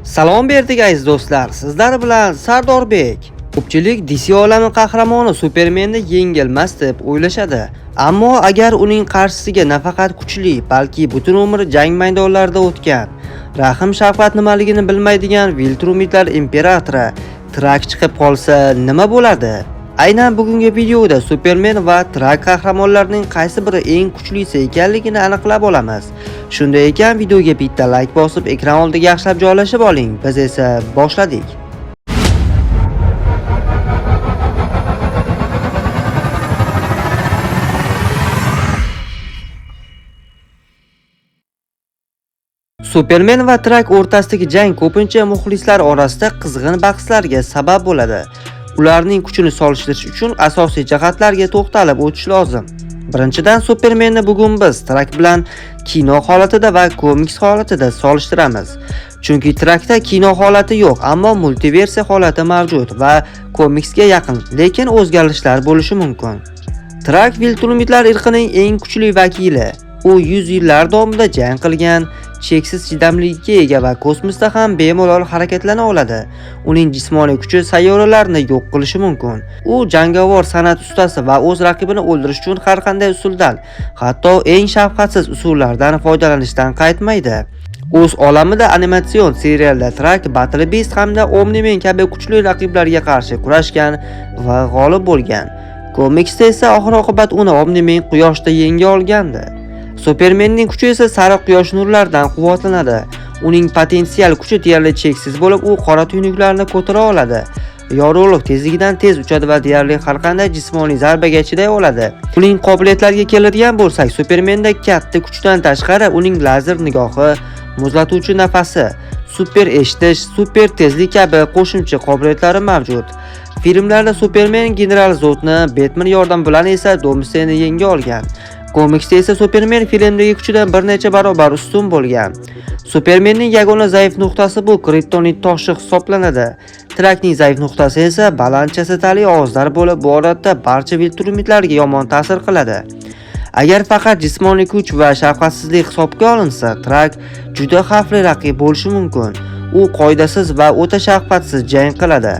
Salom berdik aziz do'stlar. Sizlar bilan Sardorbek. Ko'pchilik DC olami qahramoni Supermenni yengilmas deb o'ylashadi. Ammo agar uning qarshisiga nafaqat kuchli, balki butun umri jang maydonlarida o'tgan, rahm shafqat nimaligini bilmaydigan Viltrumidlar imperatori Trak chiqib qolsa nima bo'ladi? Aynan bugungi videoda Superman va Trak qahramonlarining qaysi biri eng kuchlisi ekanligini aniqlab olamiz. Shunday ekan videoga bitta like bosib ekran oldiga yaxshilab joylashib oling. Biz esa boshladik. Superman va Trak o'rtasidagi jang ko'pincha muxlislar orasida qizg'in bahslarga sabab bo'ladi. Ularning kuchini solishtirish uchun asosiy jihatlarga to'xtalib o'tish lozim. Birinchidan, Supermanni bugun biz Trak bilan kino holatida va komiks holatida solishtiramiz. Chunki Trakda kino holati yo'q, ammo multiversiya holati mavjud va komiksga yaqin, lekin o'zgarishlar bo'lishi mumkin. Trak Viltrumidlar irqining eng kuchli vakili. U 100 yillar davomida jang qilgan, cheksiz chidamlilikka ega va kosmosda ham bemalol harakatlana oladi. Uning jismoniy kuchi sayyoralarni yo'q qilishi mumkin. U jangovar san'at ustasi va o'z raqibini o'ldirish uchun har qanday usuldan, hatto eng shafqatsiz usullardan foydalanishdan qaytmaydi. O'z olamida animatsion serialda Trak, Battle Beast hamda Omni-Man kabi kuchli raqiblarga qarshi kurashgan va g'olib bo'lgan. Komiksda esa oxir-oqibat uni Omni-Man quyoshda yenga olgandi. Supermanning kuchi esa sariq quyosh nurlaridan quvvatlanadi. Uning potensial kuchi deyarli cheksiz bo'lib, u qora tuynuklarni ko'tara oladi. Yorug'lik tezligidan tez uchadi va deyarli har qanday jismoniy zarbaga chiday oladi. Uning qobiliyatlariga keladigan bo'lsak, Supermanda katta kuchdan tashqari uning lazer nigohi, muzlatuvchi nafasi, super eshitish, super tezlik kabi qo'shimcha qobiliyatlari mavjud. Filmlarda Superman General Zodni, Batman yordam bilan esa Doomsdayni yenga olgan. Komiksda esa Superman filmdagi kuchidan bir necha barobar ustun bo'lgan. Supermanning yagona zaif nuqtasi bu kriptonit toshi hisoblanadi. Trakning zaif nuqtasi esa baland chastotali ovozlar bo'lib, bu odatda barcha Viltrumidlarga yomon ta'sir qiladi. Agar faqat jismoniy kuch va shafqatsizlik hisobga olinsa, Trak juda xavfli raqib bo'lishi mumkin. U qoidasiz va o'ta shafqatsiz jang qiladi.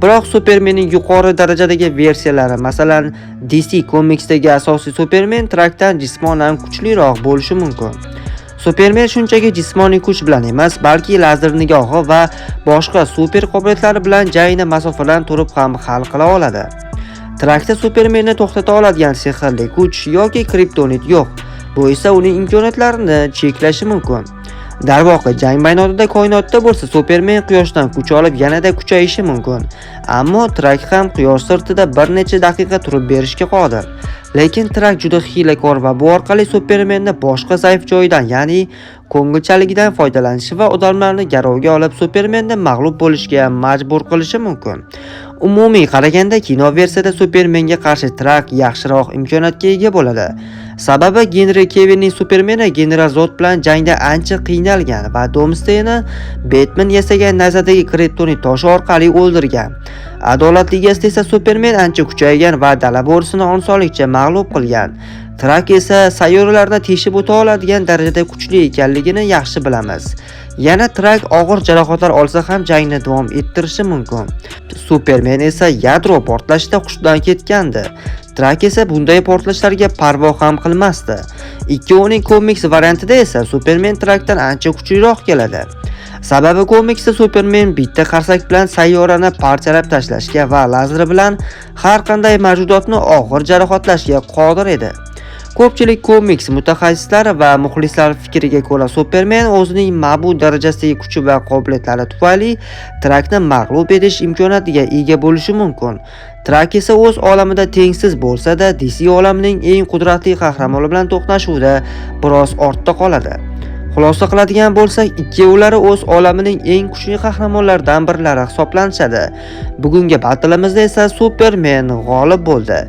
Biroq Supermanning yuqori darajadagi versiyalari, masalan, DC komiksdagi asosiy Superman Trakdan jismonan kuchliroq bo'lishi mumkin. Superman shunchaki jismoniy kuch bilan emas, balki lazer nigohi va boshqa super qobiliyatlari bilan jangni masofadan turib ham hal qila oladi. Trakda Supermanni to'xtata oladigan sehrli kuch yoki kriptonit yo'q. Bu esa uning imkoniyatlarini cheklashi mumkin. Darvoqe, jang maydonida koinotda bo'lsa, Superman quyoshdan kuch olib yanada kuchayishi mumkin. Ammo Trak ham quyosh sirtida bir necha daqiqa turib berishga qodir. Lekin Trak juda hiylakor va bu orqali Supermanni boshqa zaif joyidan, ya'ni ko'ngilchaligidan foydalanishi va odamlarni garovga olib Supermanni mag'lub bo'lishga majbur qilishi mumkin. Umumiy qaraganda kino versiyada Supermanga qarshi Trak yaxshiroq imkoniyatga ega bo'ladi. Sababi Henry Cavillning Supermani General Zod bilan jangda ancha qiynalgan va Doomsdayni Batman yasagan nayzadagi kriptonit toshi orqali o'ldirgan. Adolat ligasida esa Superman ancha kuchaygan va dala bo'risini osonlikcha mag'lub qilgan. Trak esa sayyoralarni teshib o'ta oladigan darajada kuchli ekanligini yaxshi bilamiz. Yana Trak og'ir jarohatlar olsa ham jangni davom ettirishi mumkin. Superman esa yadro portlashida hushdan ketgandi. Trak esa bunday portlashlarga parvo ham qilmasdi. Ikkovining komiks variantida esa Superman Trakdan ancha kuchliroq keladi. Sababi komiksda Superman bitta qarsak bilan sayyorani parchalab tashlashga va lazer bilan har qanday mavjudotni og'ir jarohatlashga qodir edi. Ko'pchilik komiks mutaxassislari va muxlislar fikriga ko'ra Superman o'zining ma'bud darajasidagi kuchi va qobiliyatlari tufayli Trakni mag'lub etish imkoniyatiga ega bo'lishi mumkin. Trak esa o'z olamida tengsiz bo'lsa-da, DC olamining eng qudratli qahramoni bilan to'qnashuvda biroz ortda qoladi. Xulosa qiladigan bo'lsak, ikkovlari o'z olamining eng kuchli qahramonlaridan birlari hisoblanishadi. Bugungi battleimizda esa Superman g'olib bo'ldi.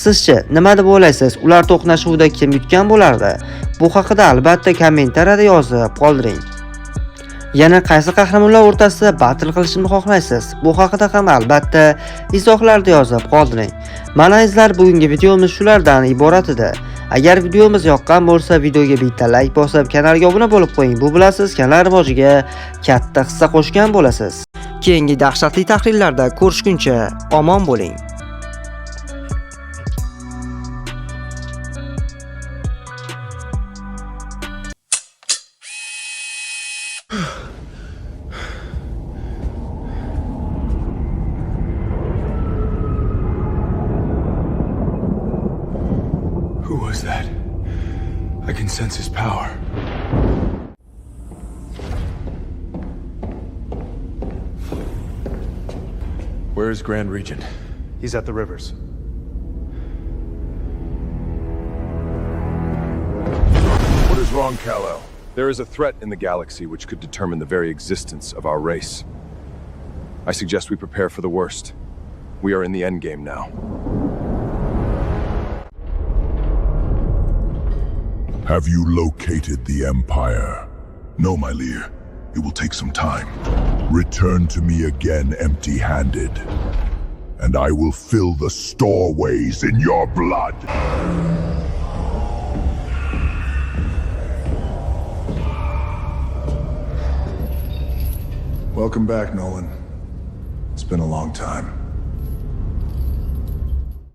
Sizchi nima deb o'ylaysiz? Ular to'qnashuvida kim yutgan bo'lardi? Bu haqida albatta kommentariyada yozib qoldiring. Yana qaysi qahramonlar o'rtasida battle qilishni xohlaysiz? Bu haqida ham albatta izohlarda yozib qoldiring. Mana izlar, bugungi videomiz shulardan iborat edi. Agar videomiz yoqqan bo'lsa, videoga bitta like bosib, kanalga obuna bo'lib qo'ying. Bu bilan siz kanal rivojiga katta hissa qo'shgan bo'lasiz. Keyingi dahshatli tahrirlarda ko'rishguncha omon bo'ling. Who was that? I can sense his power. Where is Grand Regent? He's at the rivers. What is wrong, Kal-El? There is a threat in the galaxy which could determine the very existence of our race. I suggest we prepare for the worst. We are in the endgame now. Have you located the Empire? No, my Lear. It will take some time. Return to me again empty-handed, and I will fill the storeways in your blood. Welcome back, Nolan. It's been a long time.